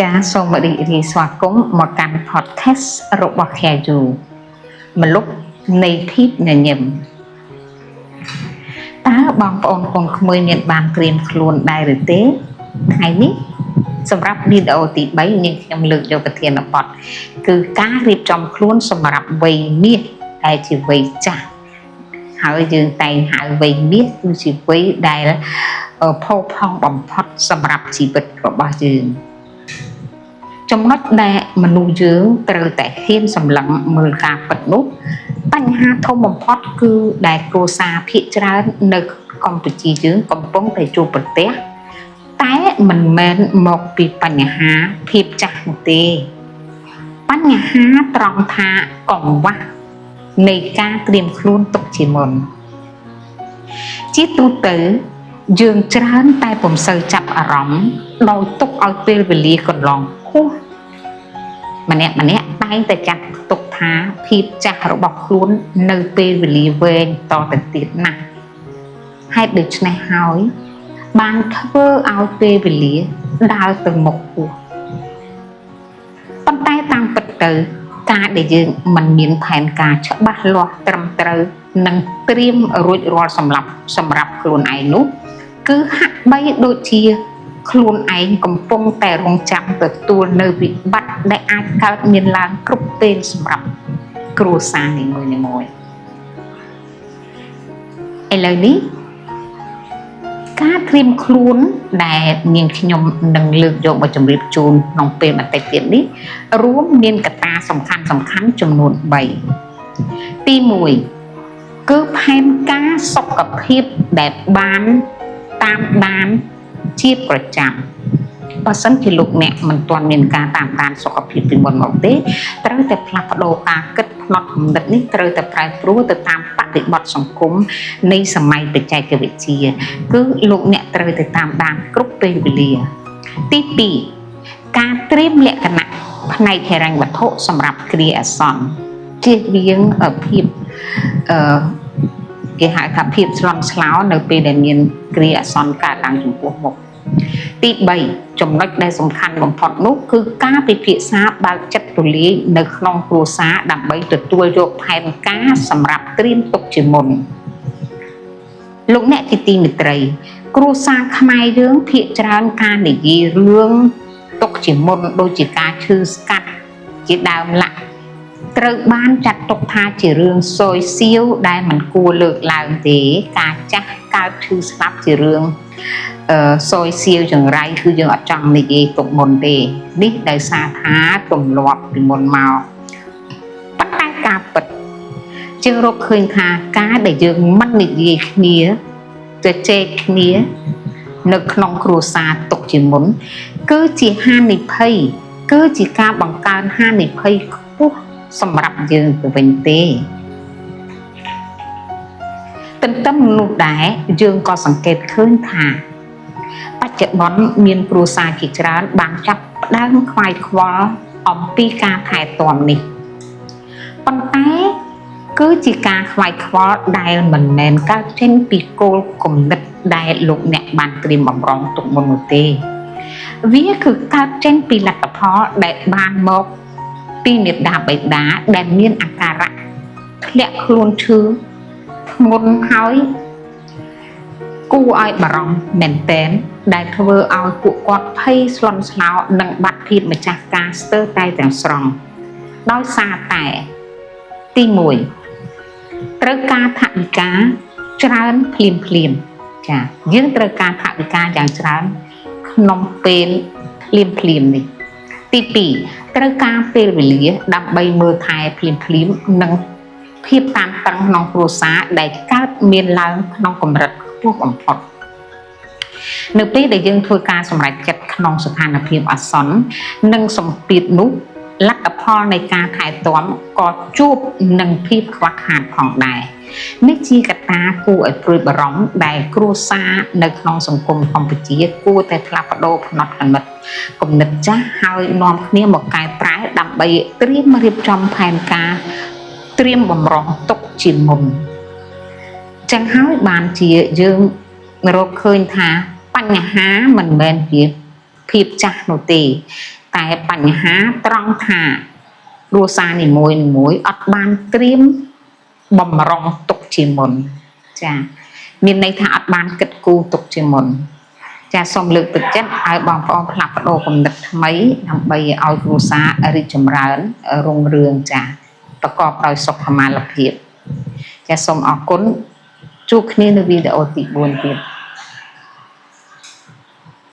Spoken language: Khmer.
ចាសូមរីស្វាគមន៍មកកាន់ podcast របស់ Khayu មលុបនៃភាពញញឹមតើបងប្អូនកូនក្មួយមានបានត្រៀមខ្លួនដែរឬទេថ្ងៃនេះសម្រាប់វីដេអូទី3នាងខ្ញុំលើកយកប្រធានបទគឺការរៀបចំខ្លួនសម្រាប់វ័យមាសដែលជាវ័យចាស់ហើយយើងតែងហៅវ័យមាសគឺជាវ័យដែលផូរផង់បំផុតសម្រាប់ជីវិតរបស់យើងចំណុចដែលមនុស្សយើងត្រូវតែហ៊ានសម្លឹងមើលការពិតនោះបញ្ហាធំបំផុតគឺដែលគ្រួសារភាគច្រើននៅកម្ពុជាយើងកំពុងតែជួបប្រទះតែមិនមែនមកពីបញ្ហាភាពចាស់នោះទេបញ្ហាត្រង់ថាកង្វះនៃការត្រៀមខ្លួនទុកជាមុនជាទូទៅយើងច្រើនតែពុំសូវចាប់អារម្មណ៍ដោយទុកឲ្យពេលវេលាកន្លងហួសម្នាក់តែងតែចាត់ទុកថាភាពចាស់របស់ខ្លួននៅពេលវេលាវែងតទៅទៀតណាស់ហេតុដូច្នេះហើយបានធ្វើឲ្យពេលវេលាដើរទៅមុខហួសប៉ុន្តែតាមពិតទៅការដែលយើងមិនមានផែនការច្បាស់លាស់ត្រឹមត្រូវនិងត្រៀមរួចរាល់សម្រាប់ខ្លួនឯងនោះគឺហាក់បីដូចជាខ្លួនឯងកំពុងតែរងចាំទទួលនៅវិបត្តិដែលអាចកើតមានឡើងគ្រប់ពេលសម្រាប់គ្រួសារនីមួយៗឥឡូវនេះការត្រៀមខ្លួនដែលនាងខ្ញុំនឹងលើកយកមកជម្រាបជូនក្នុងពេលបន្តិចទៀតនេះរួមមានកត្តាសំខាន់ចំនួន3ទី1គឺផែនការសុខភាពដែលបានតាមដានជាប្រចាំបើសិនជាលោកអ្នកមិនទាន់មានការតាមដានសុខភាពពីមុនមកទេត្រូវតែផ្លាស់ប្ដូរការគិតផ្នត់គំនិតនេះត្រូវតែប្រែប្រួលទៅតាមបរិបទសង្គមនៃសម័យបច្ចេកវិទ្យាគឺលោកអ្នកត្រូវតែតាមដានគ្រប់ពេលវេលាទី2ការត្រៀមលក្ខណៈផ្នែកហិរញ្ញវត្ថុសម្រាប់គ្រាអាសន្នជៀសវាងភាពគេហៅថាភាពស្លន់ស្លោនៅពេលដែលមានគ្រាអាសន្នកើតឡើងចំពោះមុខទី3ចំណុចដែលសំខាន់បំផុតនោះគឺការពិភាក្សាបើកចិត្តទូលាយនៅក្នុងគ្រួសារដើម្បីទទួលយកផែនការសម្រាប់ត្រៀមទុកជាមុនលោកអ្នកជាទីមេត្រីគ្រួសារខ្មែរយើងភាគច្រើនការនិយាយរឿងទុកជាមុនដូចជាការឈឺស្កាត់ជាដើមឡាក់ត្រូវបានចាត់ទុកថាជារឿងសយសៀវដែលមិនគួរលើកឡើងទេការចាស់កើតឈឺស្លាប់ជារឿងសយសៀវចង្រៃគឺយើងអត់ចង់និយាយទុកមុនទេនេះដោយសារថាទម្លាប់ពីមុនមកប៉ុន្តែការពិតយើងរកឃើញថាការដែលយើងមិននិយាយគ្នាទៅជែកគ្នានៅក្នុងគ្រួសារទុកជាមុនគឺជាហានិភ័យគឺជាការបង្កើនហានិភ័យខ្ពស់សម្រាប់យើងទៅវិញទេទន្ទឹមនោះដែរយើងក៏សង្កេតឃើញថាបច្ចុប្បន្នមានគ្រួសារជាច្រើនបានចាប់ផ្ដើមខ្វាយខ្វល់អំពីការថែទាំនេះប៉ុន្តែគឺជាការខ្វាយខ្វល់ដែលមិនមែនកើតចេញពីគោលគំនិតដែលលោកអ្នកបានត្រៀមបំរុងទុកមុននោះទេវាគឺកើតចេញពីលទ្ធផលដែលបានមកពីមេដាបេដាដែលមានអាការៈធ្លាក់ខ្លួនឈឺធ្ងន់ហើយគួរឲ្យបារម្ភមែនទែនដែលធ្វើឲ្យពួកគាត់ភ័យស្លន់ស្លោនិងបាត់ភាពម្ចាស់ការស្ទើរតែទាំងស្រុងដោយសារតែទី1ត្រូវការថវិកាច្រើនភ្លាមចាយើងត្រូវការថវិកាយ៉ាងច្រើនក្នុងពេលភ្លាមនេះទី2ត្រូវការពេលវេលាដើម្បីមើលថែភ្លាមនិងភាពតានតឹងក្នុងគ្រួសារដែលកើតមានឡើងក្នុងកម្រិតខ្ពស់បំផុតនៅពេលដែលយើងធ្វើការសម្រេចចិត្តក្នុងស្ថានភាពអាសន្ននិងសម្ពាធនោះលទ្ធផលនៃការថែទាំក៏ជួបនឹងភាពខ្វះខាតផងដែរនេះជាកត្តាគួរឲ្យព្រួយបារម្ភដែលគ្រួសារនៅក្នុងសង្គមកម្ពុជាគួរតែផ្លាស់ប្ដូរផ្នត់គំនិតចាស់ហើយនាំគ្នាមកកែប្រែដើម្បីត្រៀមរៀបចំផែនការត្រៀមបំរុងទុកជាមុនចឹងហើយបានជាយើងរកឃើញថាបញ្ហាមិនមែនជាភាពចាស់នោះទេ តែបញ្ហាត្រង់ថាគ្រួសារនីមួយអត់បានត្រៀមបំរុងទុកជាមុនចាមានន័យថាអត់បានគិតគូរទុកជាមុនចាសូមលើកទឹកចិត្តឲ្យបងប្អូនផ្លាស់ប្ដូរគំនិតថ្មីដើម្បីឲ្យគ្រួសាររីកចម្រើនរុងរឿងចាប្រកបដោយសុខុមាលភាពចាសូមអរគុណជួបគ្នានៅវីដេអូទី4ទៀត